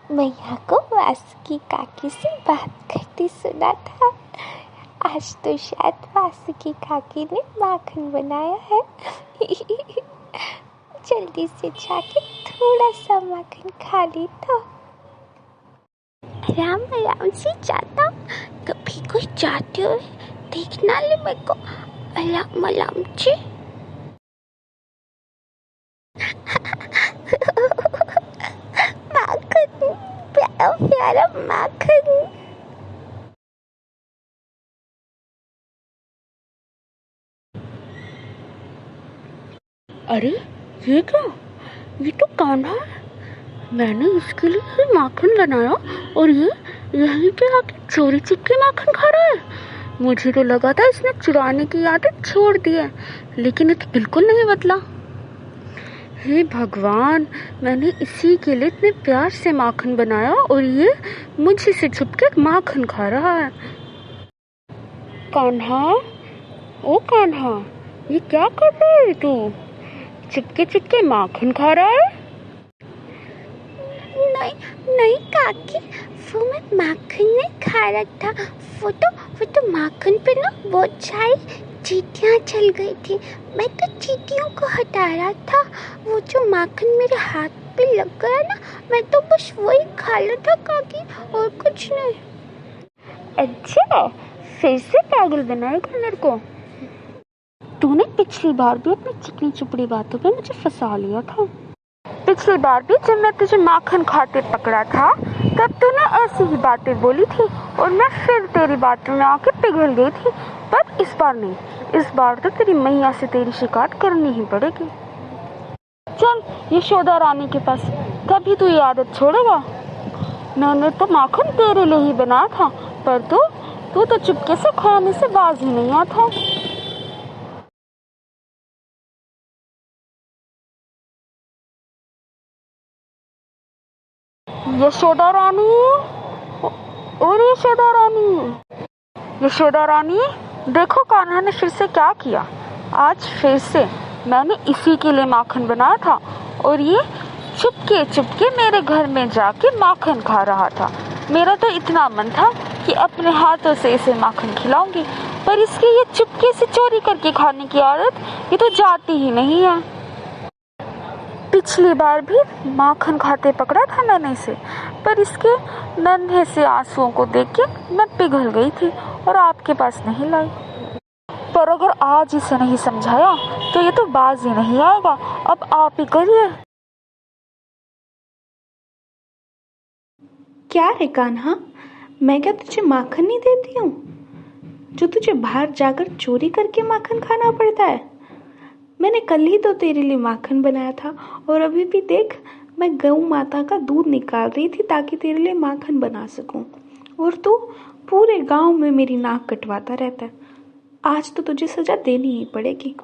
मैया को वासुकी काकी से बात करते सुना था। आज तो शायद वासुकी काकी ने माखन बनाया है। जल्दी से जाके थोड़ा सा माखन खा ली तो। आराम से जाता, कभी कोई जाते हुए देखना ले मेरे को। अलाम जी। माखन, प्यारा प्यारा माखन। अरे ये क्या, ये तो कान्हा है। मैंने इसके लिए ही माखन बनाया और ये यहीं पे आके चोरी छिपके माखन खा रहा है। मुझे तो लगा था इसने चुराने की आदत छोड़ दी है, लेकिन ये तो बिल्कुल नहीं बदला। हे भगवान, मैंने इसी के लिए इतने प्यार से माखन बनाया और ये मुझे से छुपके माखन खा रहा है। कान्हा, ओ कान्हा, ये क्या कर रहा है तू? चुपके चुपके माखन खा रहा है? नहीं काकी, वो मैं माखन नहीं खा रहा था। वो तो माखन पे ना बहुत सारी चींटियाँ चल गई थी। मैं तो चींटियों को हटा रहा था। वो जो माखन मेरे हाथ पे लग गया ना, मैं तो बस वही खा रहा था काकी, और कुछ नहीं। अच्छा, फिर से पागल बनाएगा मेरे को? तूने पिछली बार भी अपनी चिकनी चुपड़ी बातों पे मुझे फंसा लिया था। पिछली बार भी जब मैं तुझे माखन खाते पकड़ा था, तब तूने ऐसी ही बातें बोली थी और मैं फिर तेरी बातों में आके पिघल गई थी। पर इस बार नहीं, इस बार तो तेरी मैया से तेरी शिकायत करनी ही पड़ेगी। चल यशोदा रानी के पास, कभी तू ये आदत छोड़ेगा? मैंने तो माखन तेरे लिए ही बनाया था, पर तू तो चुपके से खाने से बाज ही नहीं आता। यशोदा रानी, और यशोदा रानी, देखो कान्हा ने फिर से क्या किया। आज फिर से मैंने इसी के लिए माखन बनाया था और ये चुपके चुपके मेरे घर में जाके माखन खा रहा था। मेरा तो इतना मन था कि अपने हाथों से इसे माखन खिलाऊंगी, पर इसकी ये चुपके से चोरी करके खाने की आदत ये तो जाती ही नहीं है। पिछली बार भी माखन खाते पकड़ा था मैंने इसे, पर इसके नन्हे से आंसुओं को देख के मैं पिघल गई थी और आपके पास नहीं लाई। पर अगर आज इसे नहीं समझाया तो ये तो बाज ही नहीं आएगा। अब आप ही करिए। क्या है कान्हा, मैं क्या तुझे माखन नहीं देती हूँ जो तुझे बाहर जाकर चोरी करके माखन खाना पड़ता है? मैंने कल ही तो तेरे लिए माखन बनाया था और अभी भी देख, मैं गौ माता का दूध निकाल रही थी ताकि तेरे लिए माखन बना सकूं, और तू पूरे गांव में मेरी नाक कटवाता रहता है। आज तो तुझे सजा देनी ही पड़ेगी।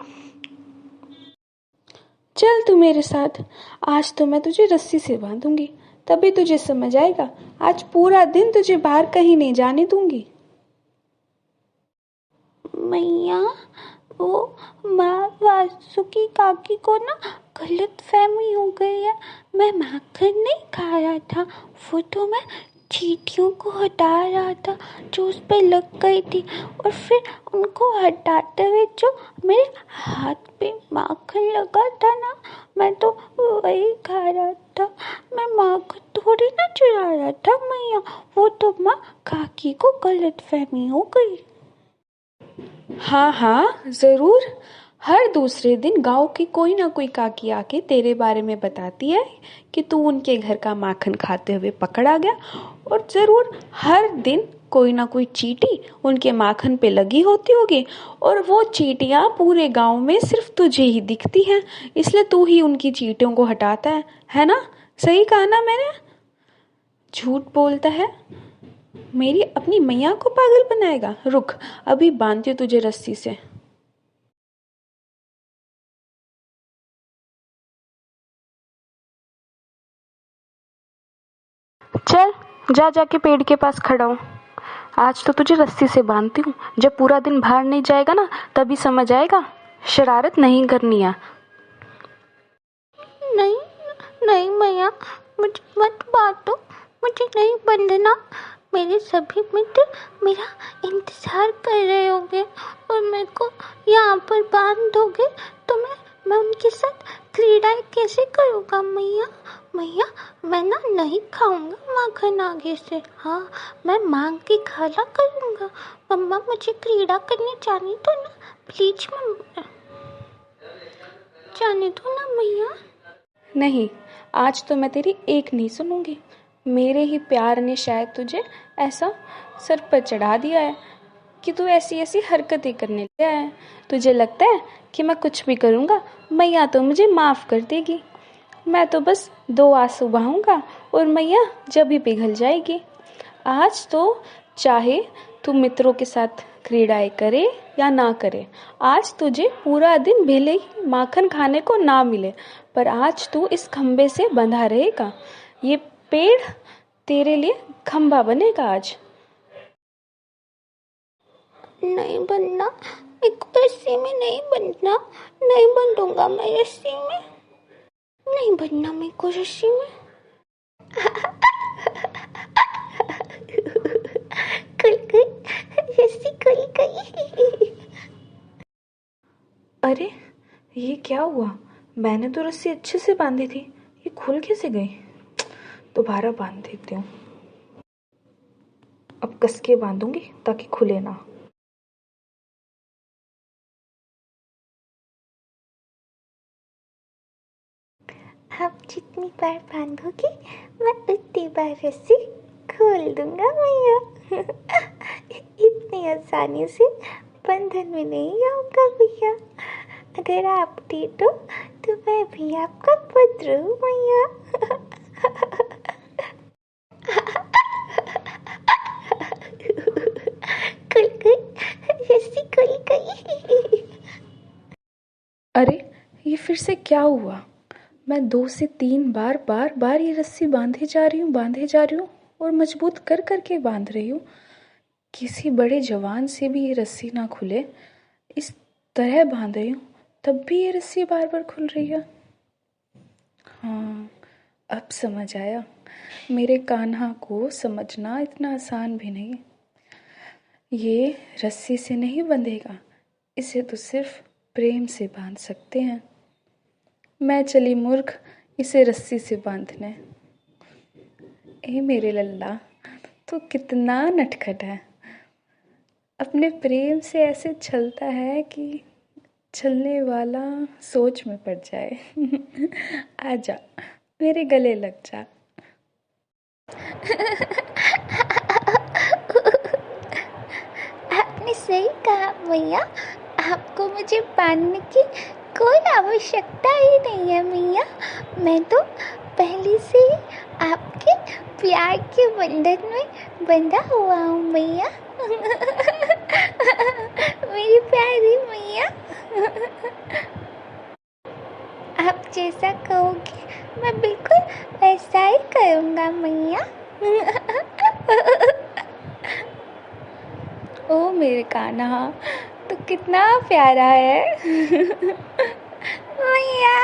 चल तू मेरे साथ, आज तो मैं तुझे रस्सी से बांधूंगी, तभी तुझे समझ आएगा। आज पूरा दिन तुझे बाहर कहीं नहीं जाने दूंगी। मैया, वो वासुकी काकी को ना गलत फहमी हो गई है। मैं माखन नहीं खा रहा था, वो तो मैं चींटियों को हटा रहा था जो उस पे लग गई थी, और फिर उनको हटाते हुए जो मेरे हाथ पे माखन लगा था ना, मैं तो वही खा रहा था। मैं माखन थोड़ी ना चुरा रहा था मैया, वो तो माँ काकी को गलत फहमी हो गई। हाँ जरूर, हर दूसरे दिन गांव की कोई ना कोई काकी आके तेरे बारे में बताती है कि तू उनके घर का माखन खाते हुए पकड़ा गया, और जरूर हर दिन कोई ना कोई चींटी उनके माखन पे लगी होती होगी, और वो चींटियां पूरे गांव में सिर्फ तुझे ही दिखती हैं, इसलिए तू ही उनकी चींटियों को हटाता है ना? सही कहा ना मैंने? झूठ बोलता है, मेरी अपनी मैया को पागल बनाएगा। रुक, अभी बांधती हूँ तुझे रस्सी से। चल जाके पेड़ के पास खड़ा हूँ। आज तो तुझे रस्सी से बांधती हूँ, जब पूरा दिन बाहर नहीं जाएगा ना तभी समझ आएगा। शरारत नहीं करनी है। नहीं मैया, मुझे मत बांधो, मुझे नहीं बंधना। मेरे सभी मित्र मेरा इंतजार कर रहे होंगे और मेरे को यहाँ पर बांध दोगे तो मैं उनके साथ क्रीड़ाएं कैसे करूँगा मैया। मैया, मैं ना नहीं खाऊंगा माखन आगे से। हाँ, मैं मांग के खाला करूँगा। मम्मा, मुझे क्रीड़ा करने जाने दो ना, प्लीज मम्मा, जाने दो ना मैया। नहीं, आज तो मैं तेरी एक नहीं सुनूंगी। मेरे ही प्यार ने शायद तुझे ऐसा सर पर चढ़ा दिया है कि तू ऐसी ऐसी हरकतें करने लगा है। तुझे लगता है कि मैं कुछ भी करूँगा मैया तो मुझे माफ़ कर देगी। मैं तो बस 2 आंसू बहाऊंगा और मैया जब ही पिघल जाएगी। आज तो चाहे तू मित्रों के साथ क्रीड़ाएं करे या ना करे, आज तुझे पूरा दिन भले ही माखन खाने को ना मिले, पर आज तू इस खंबे से बंधा रहेगा। ये पेड़ तेरे लिए खंबा बनेगा आज। नहीं बनना, मेरे को रस्सी में नहीं बनना, नहीं बंधूंगा मैं रस्सी में, नहीं बनना मेरे को रस्सी में। खुल गई रस्सी, खुल गई। अरे, ये क्या हुआ? मैंने तो रस्सी अच्छे से बांधी थी, ये खुल कैसे गई? दोबारा बांध देती हूँ। अब कस के बांधूंगी ताकि खुले ना। आप जितनी बार बांधोगे मैं उतनी बार रस्सी खोल दूंगा भैया। इतनी आसानी से बंधन में नहीं आऊंगा भैया। अगर आप दे दो तो मैं भी आपका पुत्र हूँ भैया। खुल गई रस्सी, खुल गई। अरे, ये फिर से क्या हुआ? मैं 2 से 3 बार बार बार ये रस्सी बांधे जा रही हूँ और मजबूत कर करके बांध रही हूँ। किसी बड़े जवान से भी ये रस्सी ना खुले, इस तरह बांध रही हूँ तब भी ये रस्सी बार बार खुल रही है। हाँ, अब समझ आया। मेरे कान्हा को समझना इतना आसान भी नहीं। ये रस्सी से नहीं बंधेगा, इसे तो सिर्फ प्रेम से बांध सकते हैं। मैं चली मूर्ख इसे रस्सी से बांधने। ए मेरे लल्ला, तू कितना नटखट है। अपने प्रेम से ऐसे छलता है कि छलने वाला सोच में पड़ जाए। आजा, मेरे गले लग जा। आपने सही कहा भैया, आपको मुझे बांधने की कोई आवश्यकता ही नहीं है भैया। मैं तो पहले से ही आपके प्यार के बंधन में बंधा हुआ हूँ भैया। मेरी प्यारी भैया, आप जैसा कहोगे मैं बिल्कुल वैसा ही करूँगा भैया। ओ मेरे कान्हा, तू कितना प्यारा है। भैया।